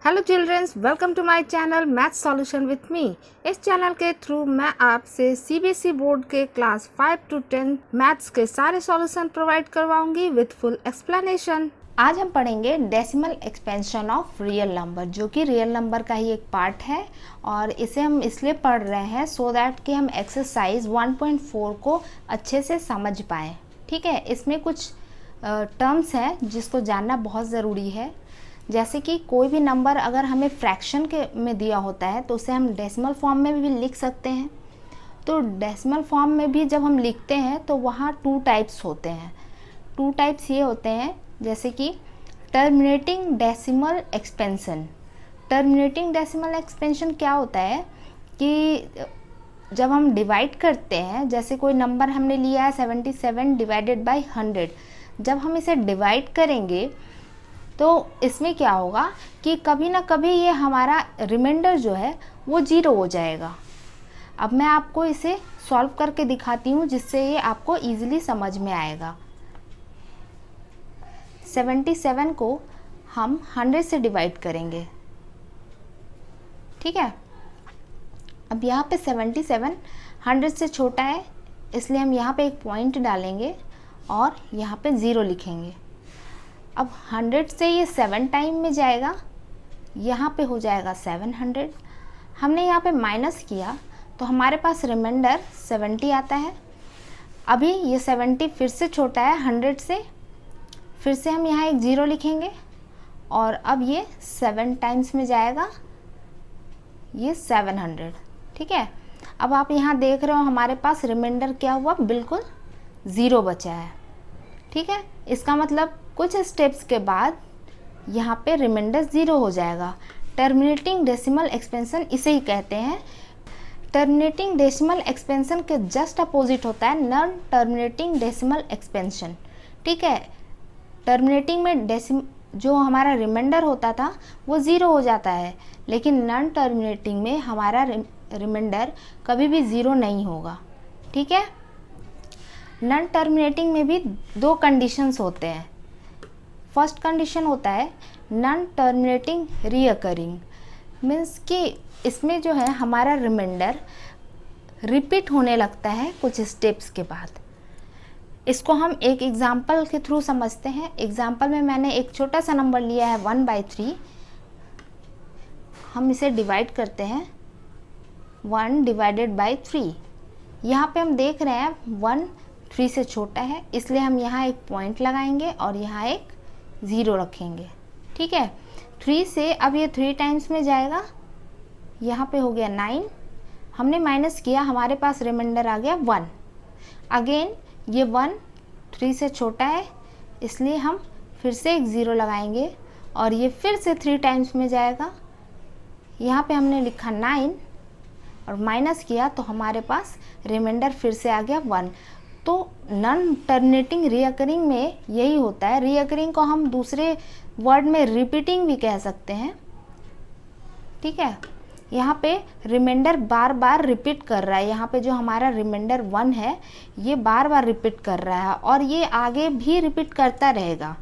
Hello children's, welcome to my channel math solution with me. इस channel के through मैं आपसे सीबीएसई बोर्ड के क्लास 5 to 10 मैथ्स के सारे सॉल्यूशन प्रोवाइड करवाऊंगी विथ फुल एक्सप्लेनेशन। आज हम पढ़ेंगे decimal expansion of real number, जो कि रियल नंबर का ही एक पार्ट है और इसे हम इसलिए पढ़ रहे हैं सो दैट कि हम एक्सरसाइज 1.4 को अच्छे से समझ पाएँ। ठीक है, इसमें कुछ टर्म्स हैं जिसको जानना बहुत ज़रूरी है। जैसे कि कोई भी नंबर अगर हमें फ्रैक्शन के में दिया होता है तो उसे हम डेसिमल फॉर्म में भी लिख सकते हैं। तो डेसिमल फॉर्म में भी जब हम लिखते हैं तो वहाँ टू टाइप्स होते हैं। टू टाइप्स ये होते हैं जैसे कि terminating decimal expansion. Terminating decimal expansion क्या होता है कि जब हम डिवाइड करते हैं, जैसे कोई नंबर हमने लिया है 77 डिवाइडेड बाई 100, जब हम इसे डिवाइड करेंगे तो इसमें क्या होगा कि कभी ना कभी ये हमारा रिमाइंडर जो है वो 0 हो जाएगा। अब मैं आपको इसे सॉल्व करके दिखाती हूँ जिससे ये आपको इजीली समझ में आएगा। 77 को हम 100 से डिवाइड करेंगे। ठीक है, अब यहाँ पे 77 100 से छोटा है, इसलिए हम यहाँ पे एक पॉइंट डालेंगे और यहाँ पे 0 लिखेंगे। अब 100 से ये 7 टाइम में जाएगा, यहाँ पे हो जाएगा 700। हमने यहाँ पे माइनस किया तो हमारे पास रिमाइंडर 70 आता है। अभी ये 70 फिर से छोटा है 100 से, फिर से हम यहाँ एक 0 लिखेंगे और अब ये 7 टाइम्स में जाएगा, ये 700। ठीक है, अब आप यहाँ देख रहे हो हमारे पास रिमाइंडर क्या हुआ, बिल्कुल 0 बचा है। ठीक है, इसका मतलब कुछ स्टेप्स के बाद यहाँ पे रिमाइंडर 0 हो जाएगा। टर्मिनेटिंग डेसिमल एक्सपेंशन इसे ही कहते हैं। टर्मिनेटिंग डेसिमल एक्सपेंशन के जस्ट अपोजिट होता है नॉन टर्मिनेटिंग डेसिमल एक्सपेंशन। ठीक है, टर्मिनेटिंग में जो हमारा रिमाइंडर होता था वो 0 हो जाता है, लेकिन नॉन टर्मिनेटिंग में हमारा रिमाइंडर कभी भी 0 नहीं होगा। ठीक है, नॉन टर्मिनेटिंग में भी दो कंडीशंस होते हैं। फर्स्ट कंडीशन होता है नॉन टर्मिनेटिंग रीअकरिंग, मीन्स कि इसमें जो है हमारा रिमाइंडर रिपीट होने लगता है कुछ स्टेप्स के बाद। इसको हम एक एग्जांपल के थ्रू समझते हैं। एग्जांपल में मैंने एक छोटा सा नंबर लिया है 1/3। हम इसे डिवाइड करते हैं 1 डिवाइडेड बाई 3। यहाँ पे हम देख रहे हैं 1 3 से छोटा है, इसलिए हम यहाँ एक पॉइंट लगाएंगे और यहाँ एक 0 रखेंगे। ठीक है, 3 से अब ये 3 टाइम्स में जाएगा, यहाँ पे हो गया 9। हमने माइनस किया, हमारे पास रिमाइंडर आ गया 1। अगेन ये 1 3 से छोटा है, इसलिए हम फिर से एक 0 लगाएंगे और ये फिर से 3 टाइम्स में जाएगा। यहाँ पे हमने लिखा 9 और माइनस किया तो हमारे पास रिमाइंडर फिर से आ गया 1। तो नॉन टर्मिनेटिंग रीअकरिंग में यही होता है। रीअकरिंग को हम दूसरे वर्ड में रिपीटिंग भी कह सकते हैं। ठीक है, यहाँ पे रिमाइंडर बार बार रिपीट कर रहा है। यहाँ पे जो हमारा रिमाइंडर 1 है ये बार बार रिपीट कर रहा है और ये आगे भी रिपीट करता रहेगा।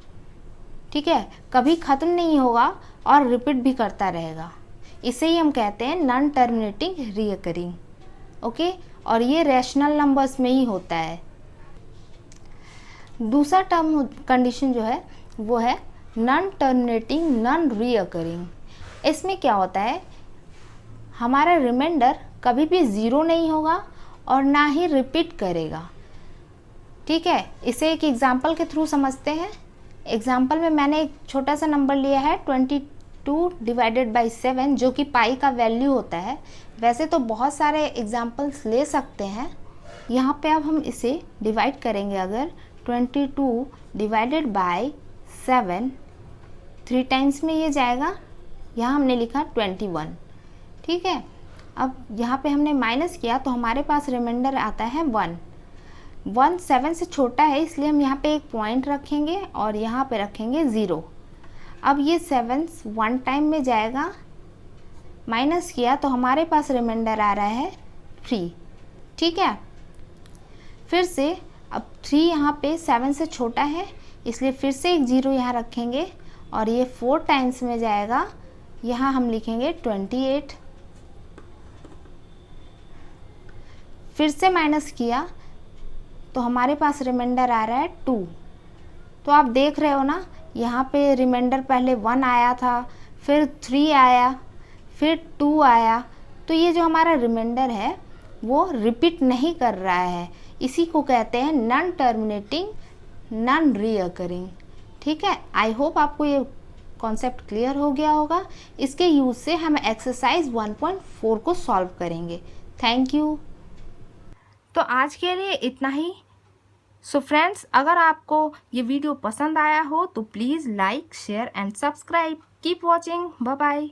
ठीक है, कभी ख़त्म नहीं होगा और रिपीट भी करता रहेगा। इसे ही हम कहते हैं नॉन टर्मिनेटिंग रीअकरिंग। ओके, और ये रैशनल नंबर्स में ही होता है। दूसरा टर्म कंडीशन जो है वो है नॉन टर्मिनेटिंग नॉन रीअकरिंग। इसमें क्या होता है, हमारा रिमाइंडर कभी भी 0 नहीं होगा और ना ही रिपीट करेगा। ठीक है, इसे एक एग्जांपल के थ्रू समझते हैं। एग्जांपल में मैंने एक छोटा सा नंबर लिया है 22 डिवाइडेड बाई 7, जो कि पाई का वैल्यू होता है। वैसे तो बहुत सारे एग्जांपल्स ले सकते हैं। यहाँ पे अब हम इसे डिवाइड करेंगे, अगर 22 डिवाइडेड बाई 7 3 टाइम्स में ये जाएगा, यहाँ हमने लिखा 21। ठीक है, अब यहाँ पे हमने माइनस किया तो हमारे पास रिमाइंडर आता है 1। 1 7 से छोटा है, इसलिए हम यहाँ पे एक पॉइंट रखेंगे और यहाँ पे रखेंगे 0। अब ये 7 1 टाइम में जाएगा, माइनस किया तो हमारे पास रिमाइंडर आ रहा है 3। ठीक है, फिर से अब 3 यहाँ पे 7 से छोटा है, इसलिए फिर से एक 0 यहाँ रखेंगे और ये 4 टाइम्स में जाएगा, यहाँ हम लिखेंगे 28, फिर से माइनस किया तो हमारे पास रिमाइंडर आ रहा है 2। तो आप देख रहे हो ना, यहाँ पे रिमाइंडर पहले 1 आया था, फिर 3 आया, फिर 2 आया। तो ये जो हमारा रिमाइंडर है वो रिपीट नहीं कर रहा है, इसी को कहते हैं नॉन टर्मिनेटिंग, नॉन रीअकरिंग। ठीक है, आई होप आपको ये कॉन्सेप्ट क्लियर हो गया होगा। इसके यूज़ से हम एक्सरसाइज 1.4 को सॉल्व करेंगे। Thank you. तो आज के लिए इतना ही। सो फ्रेंड्स, अगर आपको ये वीडियो पसंद आया हो तो please like, share and subscribe. Keep watching. Bye bye.